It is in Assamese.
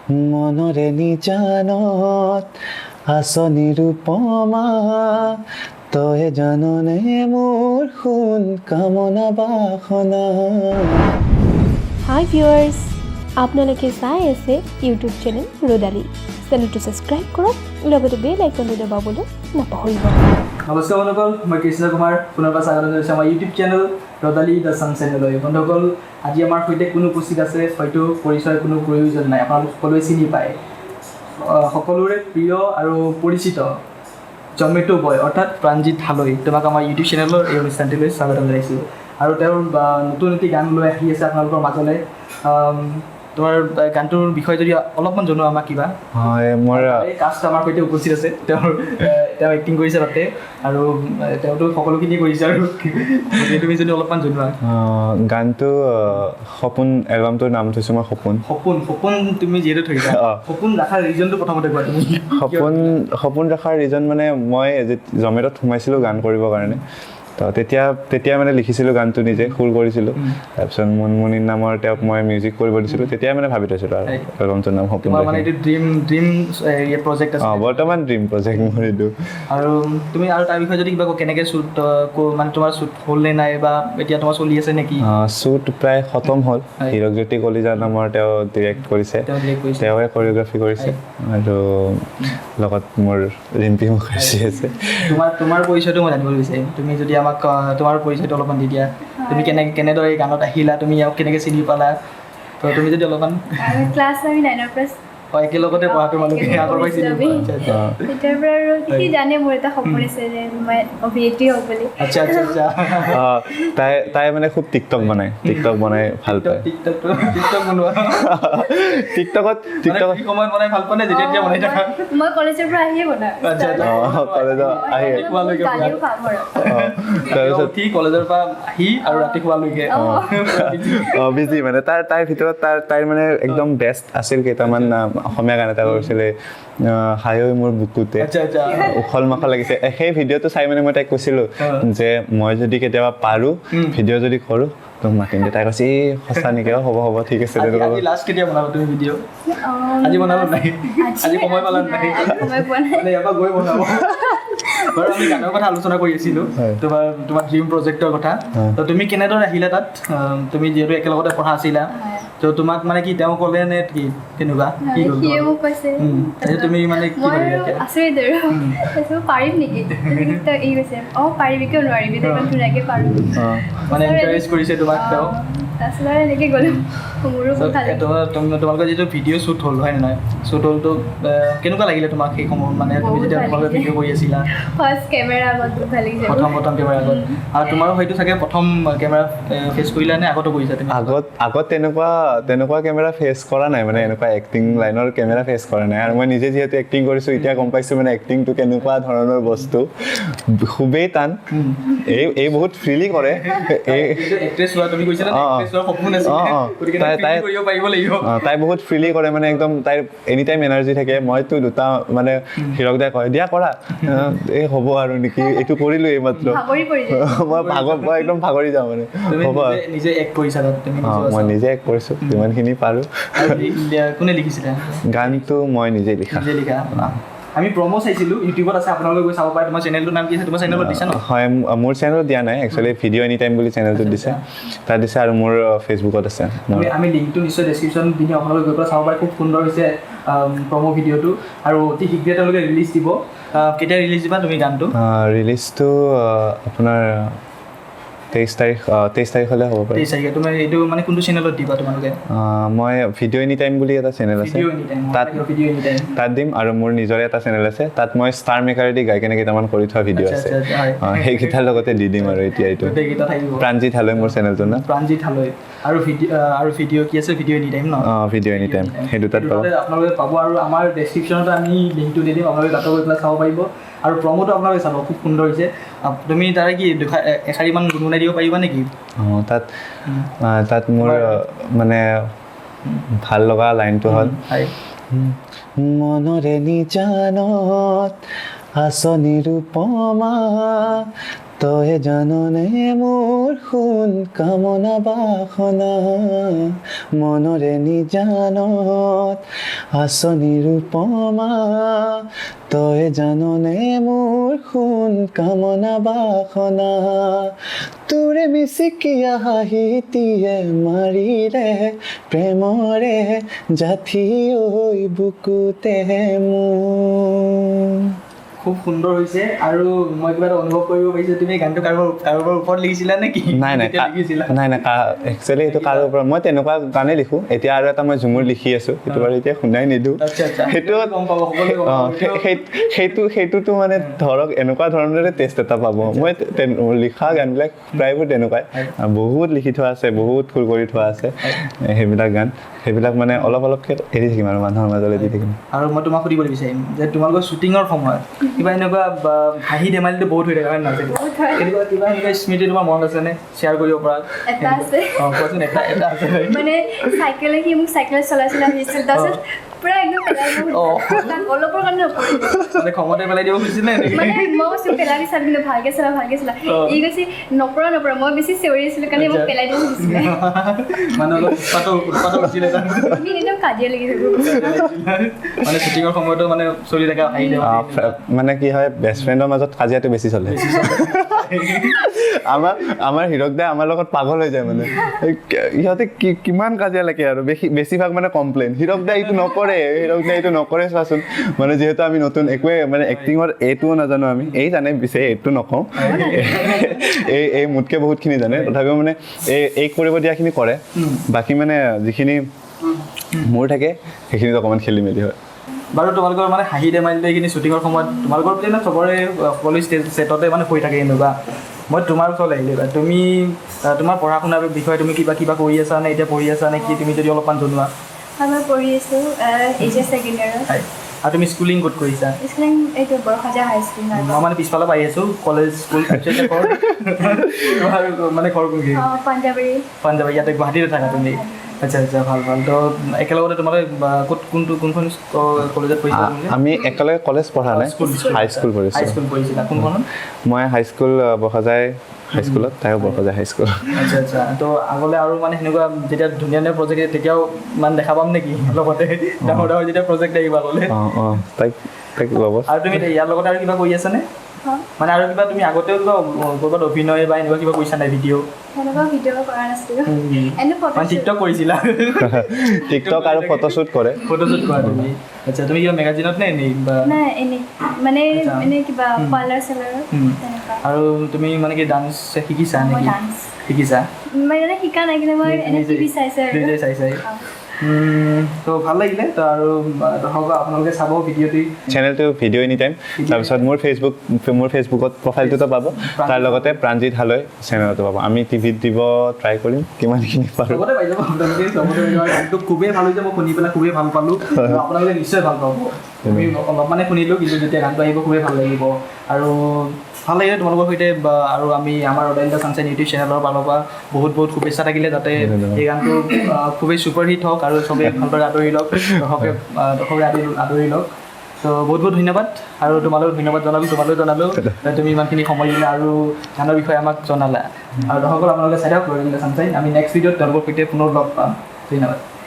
মনৰে নিজানত আছ নিৰুপমা তই জাননে মোৰ সোণ কামনা বাসনা। হাই ভিউৱাৰ্ছ, আপোনালোকে চাই আছে ইউটিউব চেনেল ৰ'দালি। চেনেলটো ছাবস্ক্ৰাইব কৰক, লগতে বেল আইকনটো দবাবলৈ নাপাহৰিব। নমস্কাৰ বন্ধুসকল, মই কৃষ্ণ কুমাৰ পুনৰবাৰ স্বাগতম জনাইছোঁ আমাৰ ইউটিউব চেনেল ৰ'দালি দ্য চান চেনেললৈ। বন্ধুসকল, আজি আমাৰ সৈতে কোনো উপস্থিত আছে, হয়তো পৰিচয়ৰ কোনো প্ৰয়োজন নাই, আপোনালোক সকলোৱে চিনি পায়। সকলোৰে প্ৰিয় আৰু পৰিচিত জমেটো বয় অৰ্থাৎ প্ৰাণজিৎ হালৈ, তোমাক আমাৰ ইউটিউব চেনেলৰ এই অনুষ্ঠানটিলৈ স্বাগতম জনাইছোঁ। আৰু তেওঁৰ নতুন এটি গান লৈ আহি আছে আপোনালোকৰ মাজলৈ। তোমাৰ গানটোৰ বিষয়ে যদি অলপমান জনোৱা আমাক কিবা। হয়, মোৰ এই কাষ্ট আমাৰ সৈতে উপস্থিত আছে, তেওঁ এক্টিং কৰিছে তাতে, আৰু তেওঁতো সকলোখিনি কৰিছে। আৰু তুমি যদি অলপমান জনোৱা। গানটো সপোন, এলবামটোৰ নাম থৈছোঁ মই সপোন। সপোন সপোন তুমি যিহেতু থৈছা, সপোন ৰখাৰ ৰিজনটো প্ৰথমতে কোৱা তুমি। সপোন ৰখাৰ ৰিজন মানে মই জমেটত সোমাইছিলোঁ গান কৰিবৰ কাৰণে, তো তেতিয়া মানে লিখিছিলোঁ গানটো, নিজে সুৰ কৰিছিলোঁ। তাৰপিছত মুনমুনি নামৰ তেওঁক মই মিউজিক কৰিব দিছিলোঁ, তেতিয়াই মানে ভাবি থৈছিলোঁ আৰু এলবামটোৰ নাম সপোন। মানে এইটো ড্ৰিম প্ৰজেক্ট আছে, বৰ্তমান ড্ৰিম প্ৰজেক্ট মোৰ এইটো। আৰু তুমি আৰু তাৰ বিষয়ে যদি কিবা কেনেকৈ শ্বুট, মানে তোমাৰ শ্বুট হ'ল নে নাই, বা এতিয়া তোমাৰ চলি আছে নেকি? শ্বুট প্ৰায় খতম হ'ল। হীৰকজ্যোতি কলিতা নামৰ তেওঁ ডিৰেক্ট কৰিছে, তেওঁৱে কৰিঅ'গ্ৰাফি কৰিছে, আৰু লগত মোৰ ৰিম্পী মুখাৰ্জী আছে। তোমাৰ পৰিচয়টো মই জানিব বিচাৰিম। তুমি যদি আমাক তোমাৰ পৰিচয়টো অলপমান দি দিয়া, তুমি কেনেদৰে এই গানত আহিলা, তুমি ইয়াক কেনেকৈ চিনি পালা, তো তুমি যদি অলপমান। ক্লাছ আমি 9ৰ পৰা একেলগতে পঢ়া তোমালোকে, আগৰ পৰাই চিনি পোৱা? তেতিয়াৰ পৰা আৰু সি জানে মোৰ এটা সপোন আছে যে মই অভিনেত্ৰী হওঁ বুলি। আচ্ছা আচ্ছা আচ্ছা। তাই মানে খুব টিকটক বনাই ভাল পায়। টিকটক বনোৱা? টিকটকত সময়ত বনাই ভাল পোৱা নে যেতিয়া বনাই থাকা? মই কলেজৰ পৰা আহিয়ে বনাওঁ। আচ্ছা আচ্ছা, কলেজৰ আহি খোৱালৈকে উঠি কলেজৰ পৰা আহি আৰু ৰাতি খোৱালৈকে বিজি মানে তাইৰ ভিতৰত তাইৰ মানে একদম বেষ্ট আছিল কেইটামান অসমীয়া গান এটা কৰিছিলে, হাই ঐ মোৰ বুকুতে, উখল মাখল লাগিছে। সেই ভিডিঅ'টো চাই মানে মই তাইক কৈছিলোঁ যে মই যদি কেতিয়াবা পাৰোঁ ভিডিঅ' যদি কৰোঁ তোক মাতিম দে। তাই কৈছে এই সঁচা নেকি? হ'ব ঠিক আছে। লাষ্ট কেতিয়া বনাবা তুমি ভিডিঅ'? আজি বনাবা নাই? আজি সময় পালা নাই? ইয়াৰ পৰা গৈ বনাব। বাৰু আমি গানৰ কথা আলোচনা কৰি আছিলোঁ, তোমাৰ ড্ৰিম প্ৰজেক্টৰ কথা। তো তুমি কেনেদৰে আহিলা তাত? তুমি যিহেতু একেলগতে পঢ়া আছিলা, তো তোমাক মানে কি তেওঁ ক'লে নে কি তেনেকুৱা? কি ক'লে তুমি মানে কি আচৰিত আৰু পাৰিম নেকি? ই কৈছে পাৰিবি, কিয় নোৱাৰিবি, ইমান ধুনীয়াকৈ পাৰোঁ মানে এনকাৰেজ কৰিছে তোমাক তেওঁ। তাৰপিছত আৰু এনেকৈ গ'লো। মোৰো তোমালোকৰ যিটো ভিডিঅ' শ্বুট হ'ল হয় নে নহয়, শ্বুট হ'লতো কেনেকুৱা লাগিলে তোমাক সেই সময়ত? মানে তুমি যেতিয়া তোমালোকে ভিডিঅ' কৰি আছিলা ফাৰ্ষ্ট কেমেৰা আগত বহুত ভাল লাগিছে। প্ৰথম কেমেৰা আগত, আৰু তোমাৰো হয়তো চাগে প্ৰথম কেমেৰা ফেচ কৰিলা নে আগতো কৰিছা তুমি? আগত তেনেকুৱা কেমেৰা ফেচ কৰা নাই, মানে এনেকুৱা এক্টিং লাইনৰ কেমেৰা ফেচ কৰা নাই। আৰু মই নিজে যিহেতু এক্টিং কৰিছোঁ, এতিয়া গম পাইছোঁ মানে এক্টিংটো কেনেকুৱা ধৰণৰ বস্তু, খুবেই টান। এই বহুত ফ্ৰীলি কৰে। তাই বহুত ফ্ৰীলি কৰে, মানে একদম তাইৰ এনি টাইম এনাৰ্জি থাকে। মইতো দুটা মানে হীৰক দাই কয় দিয়া কৰা, এই হ'ব আৰু নেকি, এইটো কৰিলোঁ এইমাত্ৰ, মই একদম ভাগৰি যাওঁ মানে। হ'ব, মই নিজে এক্ট কৰিছোঁ যিমানখিনি পাৰোঁ। কোনে লিখিছিলে গানটো? মই নিজে লিখা। আমি প্ৰমো চাইছিলোঁ, ইউটিউবত আছে, আপোনালোকে গৈ চাব পাৰে। তোমাৰ চেনেলটোৰ নাম কি আছে? তোমাৰ চেনেলত দিছা ন? হয়, মোৰ চেনেলত দিয়া নাই একচুৱেলি, ভিডিঅ' এনি টাইম বুলি চেনেলটোত দিছে, তাত দিছে, আৰু মোৰ ফেচবুকত আছে। আমি লিংকটো নিশ্চয় ডেছক্ৰিপশ্যন দি দিম, আপোনালোকে গৈ পেলাই চাব পাৰে। খুব সুন্দৰ হৈছে প্ৰমো ভিডিঅ'টো, আৰু অতি শীঘ্ৰে তেওঁলোকে ৰিলিজ দিব। কেতিয়া ৰিলিজ দিবা তুমি গানটো? ৰিলিজটো আপোনাৰ 23 তাৰিখলৈ হ'ব পাৰে। 23 তাৰিখে। তুমি এইটো মানে কোনটো চেনেলত দিবা তোমালোকে? মই ভিডিঅ' এনি টাইম বুলি এটা চেনেল আছে, তাত দিম। আৰু মোৰ নিজৰে এটা চেনেল আছে, তাত মই ষ্টাৰ মেকাৰেদি গাই কেনে কেইটামান কৰি থোৱা ভিডিঅ' আছে, সেইকেইটাৰ লগতে দি দিম। আৰু এতিয়া এইটো প্ৰাণজিৎ হালৈ মোৰ চেনেলটোৰ নাম। প্ৰাণজিৎ হালৈ। আৰু ভিডিঅ' কি আছে? ভিডিঅ' এনি টাইম ন? ভিডিঅ' এনি টাইম, সেইটো তাত আপোনালোকে পাব। আৰু আমাৰ ডেছক্ৰিপশ্যনতো আমি লিংকটো দি দিম, আপোনালোকে তাতো গৈ পেলাই চাব পাৰিব। আৰু প্ৰমোটো আপোনালোকে চাব, খুব সুন্দৰ হৈছে। তুমি তাৰে কি এষাৰিমান গুণগুণাই দিব পাৰিবা নেকি? তাত মোৰ মানে ভাল লগা লাইনটো হ'ল মনৰে নিজানত আছ নিৰুপমা তই জাননে মোৰ সোণ কামনা বাসনা মনৰে নিজানত আঁচনিৰ উপমা তই জাননে মোৰ সোণ কামনা বাসনা তোৰে মিচিকিয়া হাঁহিটিয়ে মাৰিলে প্ৰেমৰে জাঠি ঐ বুকুতে মোৰ খুব সুন্দৰ হৈছে আৰু মই কিবা এটা অনুভৱ কৰিব পাৰিছোঁ তুমি গানটো কাৰোবাৰ ওপৰত লিখিছিলা নেকি নাই লিখিছিলা একচুৱেলি এইটো কাৰো ওপৰত মই তেনেকুৱা গানেই লিখোঁ এতিয়া আৰু এটা মই ঝুমুৰ লিখি আছোঁ সেইটো বাৰু এতিয়া শুনাই নিদিওঁ সেইটো গম পাব সকলোৱে গম পাব সেইটোতো মানে ধৰক এনেকুৱা ধৰণৰে টেষ্ট এটা পাব মই লিখা গানবিলাক প্ৰায়বোৰ তেনেকুৱাই বহুত লিখি থোৱা আছে বহুত সুৰ কৰি থোৱা আছে সেইবিলাক গান সেইবিলাক মানে অলপ অলপকৈ এৰি থাকিম আৰু মানুহৰ মাজলৈ দি থাকিম আৰু মই তোমাক সুধিবলৈ বিচাৰিম যে তোমালোকৰ শ্বুটিঙৰ সময়ত কিবা এনেকুৱা হাঁহি ধেমালিটো বহুত হৈ থাকে হয় নহয় এনেকুৱা কিবা এনেকুৱা স্মৃতি তোমাৰ মনত আছেনে শ্বেয়াৰ কৰিব পৰা এটা আছে কোৱাচোন এটা আছে মানে চাইকেলে সি মোক চাইকেল চলাইছিল আহিছিল তাৰপিছত পুৰা একদম পেলাই অলপৰ কাৰণে নপৰিল মানে খঙতে পেলাই দিব খুজিছিলে নেকি মানে মই কৈছোঁ পেলাই দিছা কিন্তু ভালকৈ চলা ই কৈছে নপৰা মই বেছি চিঞৰি আছিলোঁ কাৰণে মোক পেলাই দিব খুজিছিলে মানে অলপ উৎপাতো হৈছিলে আমি একদম কাজিয়া লাগি থাকোঁ মানে শ্বুটিঙৰ সময়তো মানে চলি থাকে হাঁহি মানে কি হয় বেষ্ট ফ্ৰেণ্ডৰ মাজত কাজিয়াটো বেছি চলে আমাৰ হীৰক দাই আমাৰ লগত পাগল হৈ যায় মানে ইহঁতে কিমান কাজিয়া লাগে আৰু বেছিভাগ মানে কমপ্লেইন হীৰক দাই এইটো নকৰে চোৱাচোন মানে যিহেতু আমি নতুন একোৱে মানে এক্টিঙৰ এইটোও নাজানো আমি জানে পিছে এইটো নকওঁ এই মোতকৈ বহুতখিনি জানে তথাপিও মানে এই কৰিব দিয়াখিনি কৰে বাকী মানে যিখিনি মোৰ থাকে সেইখিনিত অকণমান খেলি মেলি হয় বাৰু তোমালোকৰ মানে হাঁহি ধেমালিটো এইখিনি শ্বুটিঙৰ সময়ত তোমালোকৰ প্ৰতি মানে চবৰে সকলো ছেটতে মানে হৈ থাকে এনেকুৱা মই তোমাৰ ওচৰলৈ আহিলোঁ তুমি তোমাৰ পঢ়া শুনাৰ বিষয়ে তুমি কিবা কৰি আছা নে এতিয়া পঢ়ি আছা নে কি তুমি যদি অলপমান জনোৱা মই পঢ়ি আছোঁ এইচএছ ছেকেণ্ড ইয়াৰত আৰু তুমি স্কুলিং ক'ত কৰিছা স্কুলিং এইটো বৰষাজা হাইস্কুল মই মানে পিছফালে পাই আছোঁ কলেজ স্কুল মানে ঘৰ কোনখিনি পাঞ্জাবাৰী ইয়াতে গুৱাহাটীতে থাকা তুমি আচ্ছা ভাল তো একেলগতে তোমালোকে কোনখন কলেজত পঢ়িছিলা আমি একেলগে কলেজ পঢ়া নাই হাইস্কুল পঢ়িছিলা কোনখনত মই হাইস্কুল বৰষাজাই হাইস্কুলত তাইও বৰষাজাই হাইস্কুল আচ্ছা তো আগলৈ আৰু মানে সেনেকুৱা যেতিয়া ধুনীয়া ধুনীয়া প্ৰজেক্ট তেতিয়াও মানে দেখা পাম নেকি লগতে ডাঙৰ যেতিয়া প্ৰজেক্ট আহিব আগলৈ তাইক ল'ব আৰু তুমি ইয়াৰ লগতে আৰু কিবা কৰি আছানে মানে আৰু কিবা তুমি আগতেও কিবা ক'ৰবাত অভিনয় বা এনেকুৱা কিবা কৰিছা নাই ভিডিঅ' কৰা নাছিলোঁ মানে টিকটক কৰিছিলা টিকটক আৰু ফটোশ্বুট কৰা তুমি আচ্ছা তুমি কিবা মেগাজিনত নে এনেই বা নাই এনেই মানে এনেই কিবা পাৰ্লাৰ চালাৰত আৰু তুমি মানে কি ডান্স শিকিছা নেকি শিকিছা মানে শিকা নাই কিন্তু মই এনেই টিভি চাইছে তো ভাল লাগিলে তো আৰু আপোনালোকে চাব ভিডিঅ'টি চেনেলটো ভিডিঅ' এনি টাইম তাৰপিছত মোৰ ফেচবুকত প্ৰফাইলটোতো পাব তাৰ লগতে প্ৰাণজিৎ হালৈ চেনেলতো পাব আমি টিভিত দিব ট্ৰাই কৰিম কিমানখিনি পাৰোঁ গানটো খুবেই ভাল হৈছে মই শুনি পেলাই খুবেই ভাল পালোঁ আপোনালোকে নিশ্চয় ভাল পাব আমি অলপ মানে শুনিলোঁ কিন্তু যেতিয়া গানটো আহিব খুবেই ভাল লাগিব আৰু ভাল লাগিলে তোমালোকৰ সৈতে আৰু আমি আমাৰ ৰডালি দ্য ছানশ্বাইন ইউটিউব চেনেলৰ ফালৰ পৰা বহুত শুভেচ্ছা থাকিলে যাতে এই গানটো খুবেই ছুপাৰ হিট হওক আৰু চবেই ভালদৰে আদৰি লওক দৰ্শকে আদৰি লওক তো বহুত ধন্যবাদ আৰু তোমালোক ধন্যবাদ জনালোঁ তুমি ইমানখিনি সময় দিলা আৰু গানৰ বিষয়ে আমাক জনালা আৰু দৰ্শকক আপোনালোকে চাই থাকক ৰডালি দ্য ছানশ্বাইন আমি নেক্সট ভিডিঅ'ত তেওঁলোকৰ সৈতে পুনৰ লগ পাম ধন্যবাদ